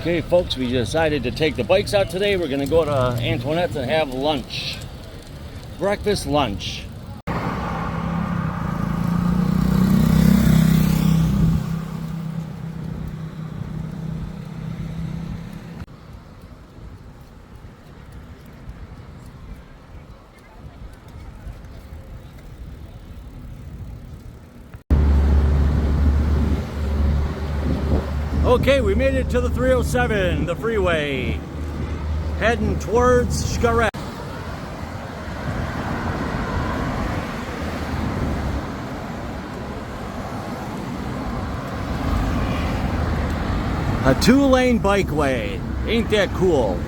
Okay, folks, we decided to take the bikes out today. We're gonna go to Antoanets and have lunch. Breakfast lunch. Okay, we made it to the 307, the freeway, heading towards Xcaret. A 2-lane bikeway, ain't that cool?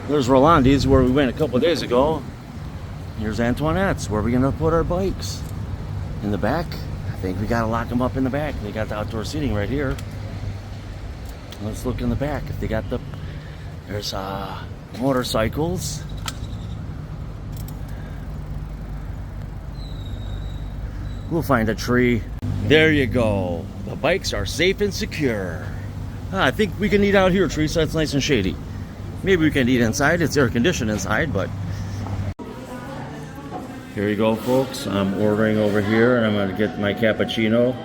There's Rolandi's where we went a couple of days ago. Here's Antoanets where we're gonna put our bikes. In the back. I think we gotta lock them up in the back. They got the outdoor seating right here. Let's look in the back. If they got there's motorcycles. We'll find a tree. There you go. The bikes are safe and secure. I think we can eat out here, Teresa. It's nice and shady. Maybe we can eat inside. It's air conditioned inside, but here you go, folks. I'm ordering over here, and I'm going to get my cappuccino,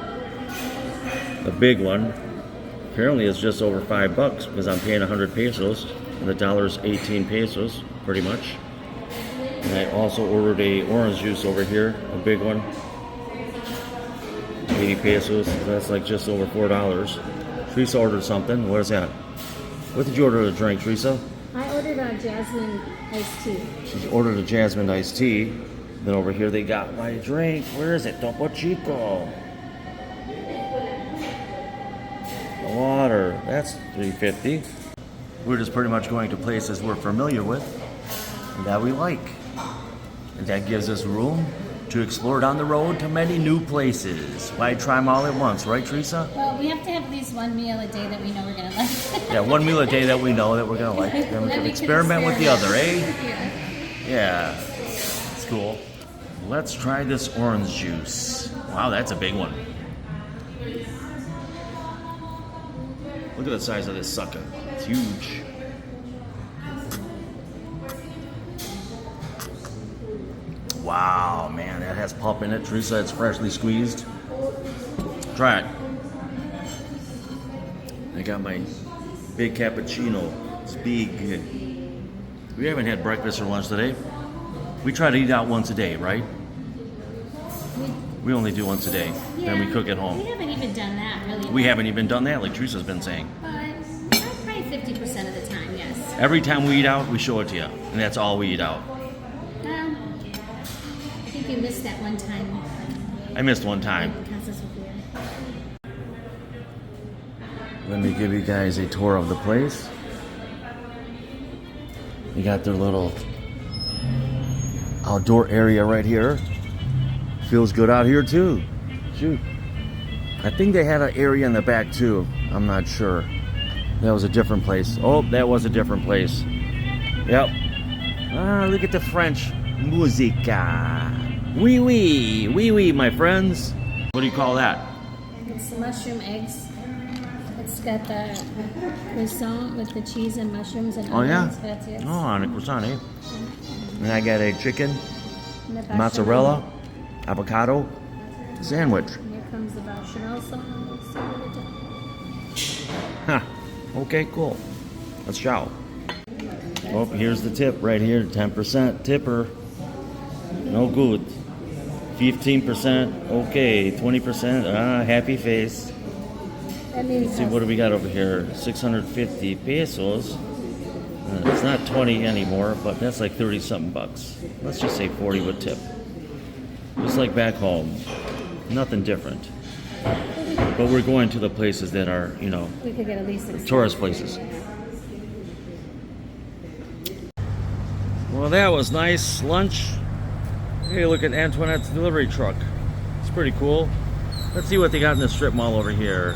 the big one. Apparently, it's just over $5 because I'm paying 100 pesos, and the dollar's 18 pesos, pretty much. And I also ordered a orange juice over here, a big one, 80 pesos. That's like just over $4. Teresa ordered something. What is that? What did you order to drink, Teresa? I ordered a jasmine iced tea. She ordered a jasmine iced tea. Then over here they got my drink. Where is it? Topo Chico. The water. That's $3.50. We're just pretty much going to places we're familiar with and that we like. And that gives us room to explore down the road to many new places. Why try them all at once, right, Teresa? Well, we have to have at least one meal a day that we know we're going to like. Yeah, one meal a day that we know that we're going to like. Then we can experiment with the other, eh? Yeah, it's cool. Let's try this orange juice. Wow, that's a big one. Look at the size of this sucker. It's huge. Wow, man, that has pulp in it. Teresa, it's freshly squeezed. Try it. I got my big cappuccino. It's big. We haven't had breakfast or lunch today. We try to eat out once a day, right? We only do once a day. Yeah, then we cook at home. We haven't even done that, really. We haven't even done that, like Teresa's been saying. But probably 50% of the time, yes. Every time we eat out, we show it to you. And that's all we eat out. I think you missed that one time. I missed one time. Let me give you guys a tour of the place. You got their little outdoor area right here. Feels good out here too. Shoot. I think they had an area in the back too. I'm not sure. That was a different place. Oh, that was a different place. Yep. Ah, look at the French musica. Oui, oui. Oui, oui, my friends. What do you call that? It's the mushroom eggs. It's got the croissant with the cheese and mushrooms and onions. Oh, yeah? That's it. Oh, on a croissant, eh? And I got a chicken, And the mozzarella, avocado sandwich. And here comes the bechamel sauce. Huh. Okay, cool. Let's chow. Oh, here's the tip right here. 10% tipper. No good. 15%. Okay. 20%. Happy face. Let's see, what do we got over here? 650 pesos. It's not 20 anymore, but that's like 30-something bucks. Let's just say 40 with tip. Just like back home. Nothing different. But we're going to the places that are, you know, we could get at least tourist places. Well, that was nice lunch. Hey, look at Antoanet's delivery truck. It's pretty cool. Let's see what they got in the strip mall over here.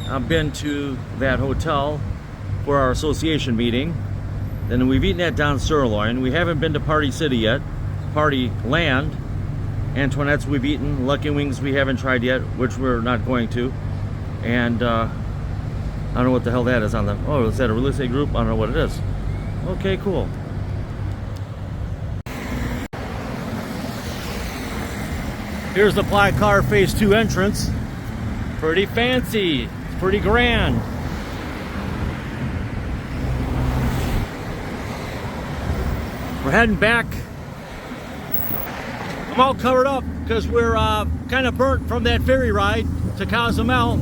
I've been to that hotel for our association meeting. Then we've eaten at Don Sirloin. We haven't been to Party City yet. Party Land. Antoanet's we've eaten. Lucky Wings we haven't tried yet, which we're not going to. And I don't know what the hell that is on the... Oh, is that a real estate group? I don't know what it is. Okay, cool. Here's the Playa Car Phase 2 entrance. Pretty fancy. It's pretty grand. We're heading back. I'm all covered up because we're kind of burnt from that ferry ride to Cozumel.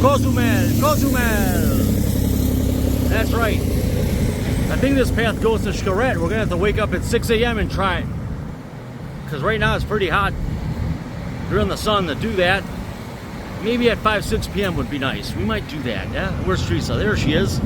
Cozumel. That's right. I think this path goes to Xcaret. We're gonna have to wake up at 6 a.m. and try it. Because right now it's pretty hot. We're in the sun to do that. Maybe at 5, 6 p.m. would be nice. We might do that, yeah? Where's Teresa? There she is.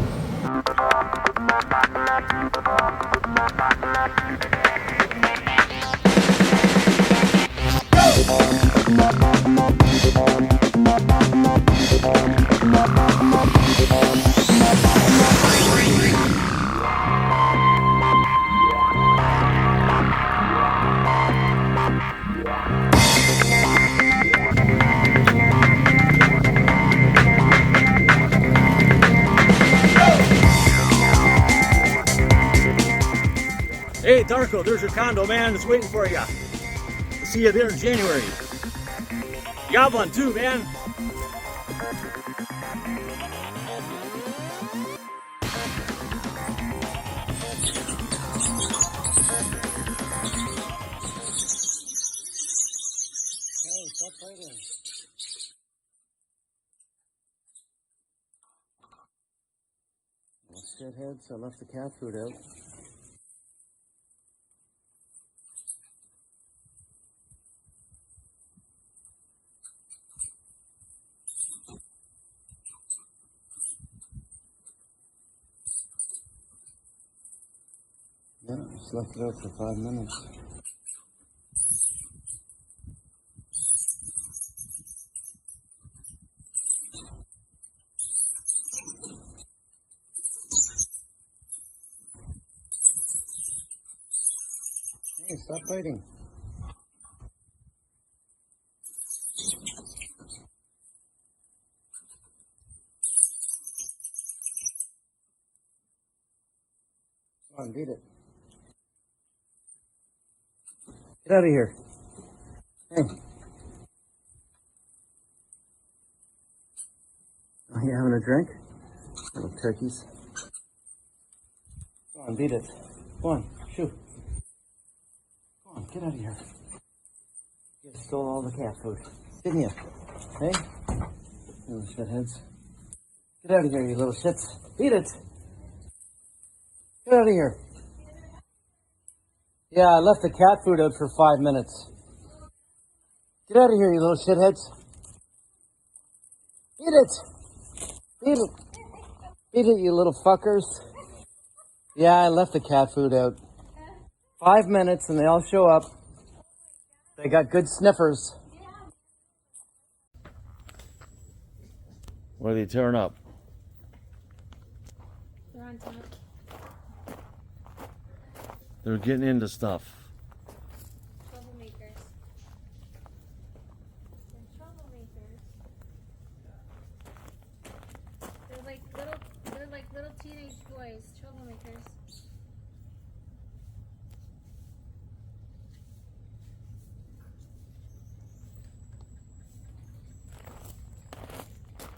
Hey, Darko, there's your condo, man. It's waiting for you. I'll see you there in January. You got one too, man. Hey, stop fighting. Well, shitheads, I left the cat food out. Yeah, just left it out for 5 minutes. Hey, stop fighting. Come on, beat it. Get out of here. Hey. Are you having a drink? Little turkeys. Come on, beat it. Come on, shoot. Come on, get out of here. You stole all the cat food, didn't you? Hey? You little shitheads. Get out of here, you little shits. Beat it. Get out of here. Yeah, I left the cat food out for 5 minutes. Get out of here, you little shitheads. Beat it. Beat it. Beat it, you little fuckers. Yeah, I left the cat food out. 5 minutes and they all show up. They got good sniffers. What are they tearing up? They're on top. They're getting into stuff. Troublemakers. They're troublemakers. They're like little teenage boys. Troublemakers.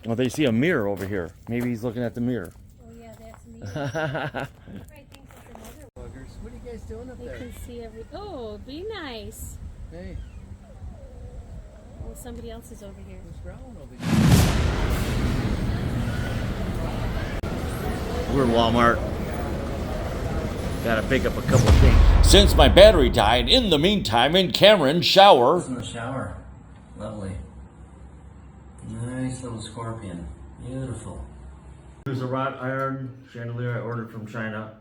Well, they see a mirror over here. Maybe he's looking at the mirror. Oh yeah, that's me. Right, thinks it's another one. Buggers. What are you guys doing up They there? can see every. Oh, be nice. Hey, Oh, somebody else is over here. who's growling over here? We're in Walmart. Gotta pick up a couple of things. Since my battery died, in the meantime, in Cameron's shower. In the shower. Lovely. Nice little scorpion. Beautiful. Here's a wrought iron chandelier I ordered from China.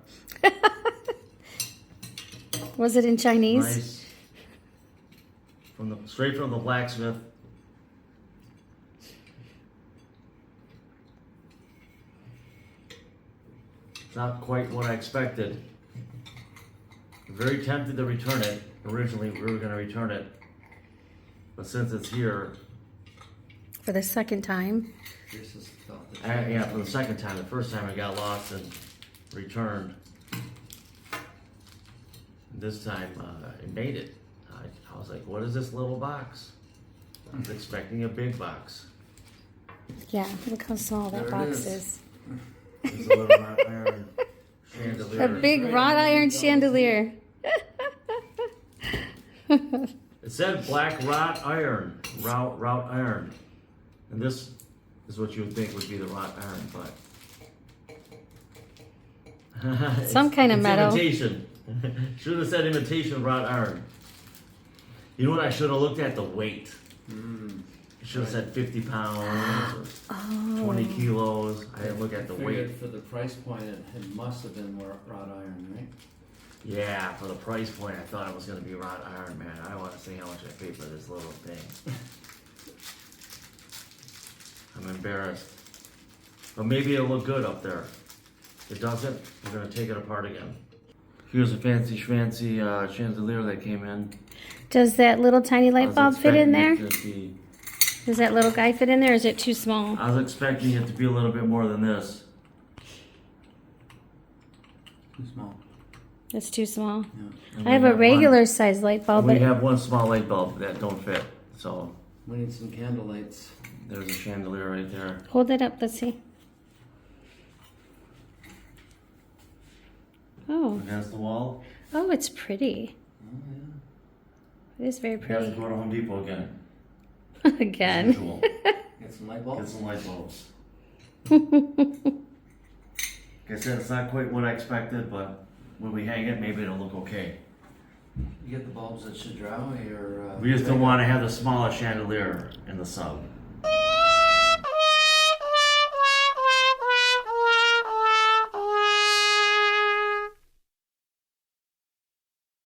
Was it in Chinese? Nice. Straight from the blacksmith. It's not quite what I expected. Very tempted to return it. Originally, we were going to return it. But since it's here, For the second time. This is about the yeah, for the second time. The first time I got lost and returned. This time, it made it. I was like, what is this little box? I was expecting a big box. Yeah, look how small that There it box is. is. It's a little wrought iron chandelier. A big wrought iron chandelier. It said black wrought iron, wrought iron. And this is what you would think would be the wrought iron, but Some kind of it's metal. Imitation. Should have said imitation wrought iron. You know what? I should have looked at the weight. It should have said 50 pounds or 20 kilos. I didn't look at the weight. Figured for the price point, it must have been wrought iron, right? Yeah, for the price point, I thought it was going to be wrought iron, man. I want to see how much I paid for this little thing. I'm embarrassed. But maybe it'll look good up there. If it doesn't, we're going to take it apart again. Here's a fancy schmancy chandelier that came in. Does that little tiny I light was bulb fit in there? expecting it to be- Does that little guy fit in there, or is it too small? I was expecting it to be a little bit more than this. Too small. It's too small. Yeah. And I have we a one- regular size light bulb, We but have one small light bulb that don't fit. So We need some candle lights. there's a chandelier right there. hold it up, let's see. Oh, Against the wall. oh, it's pretty. Oh, yeah. It is very You have to pretty. go to Home Depot again. Again. Usual. Get some light Get bulbs? some light bulbs. Like I said, it's not quite what I expected, but when we hang it, maybe it'll look okay. You get the bulbs that should draw, or We just don't want to have the smallest chandelier in the sub.